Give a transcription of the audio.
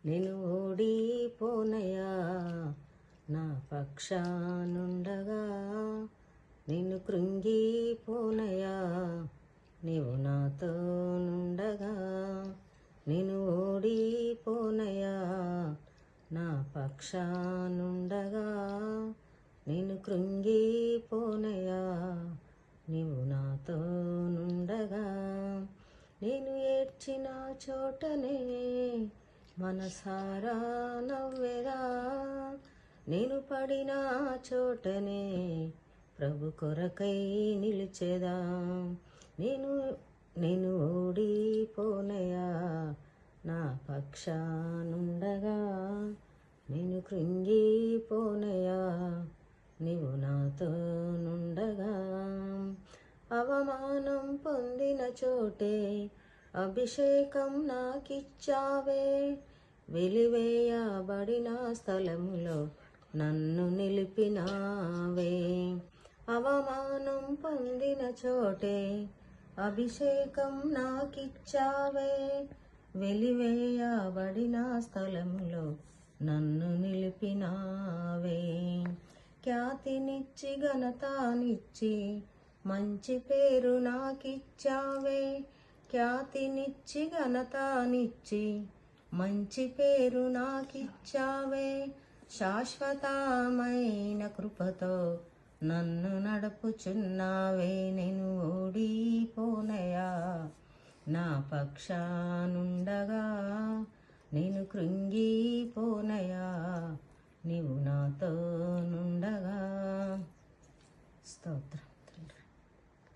నేను ఓడిపోనయా, నా పక్షానుండగా. నేను కృంగిపోనయా, నీవు నాతో నుండగా. నేను ఓడిపోనయా, నా పక్షానుండగా. నేను కృంగిపోనయా, నీవు నాతో నుండగా. నేను ఏడ్చిన చోటనే మనసారా నవ్వెదా, నేను పడిన చోటనే ప్రభు కొరకై నిలిచెదా. నేను ఓడిపోనయా, నా పక్షానుండగా. నేను కృంగిపోనయా, నీవు నాతో నుండగా. అవమానం పొందిన చోటే అభిషేకం నాకిచ్చావే, వెలివేయబడిన స్థలములో నన్ను నిలిపినావే. అవమానం పొందిన చోటే అభిషేకం నాకిచ్చావే, వెలివేయబడిన స్థలములో నన్ను నిలిపినావే. ఖ్యాతినిచ్చి ఘనతనిచ్చి మంచి పేరు నాకిచ్చావే, ఖ్యాతినిచ్చి ఘనతనిచ్చి మంచి పేరు నాకిచ్చావే. శాశ్వతమైన కృపతో నన్ను నడుపుచున్నావే. నేను ఓడిపోనయా, నా పక్షానుండగా. నేను కృంగిపోనయా, నీవు నాతో నుండగా. స్తోత్రం.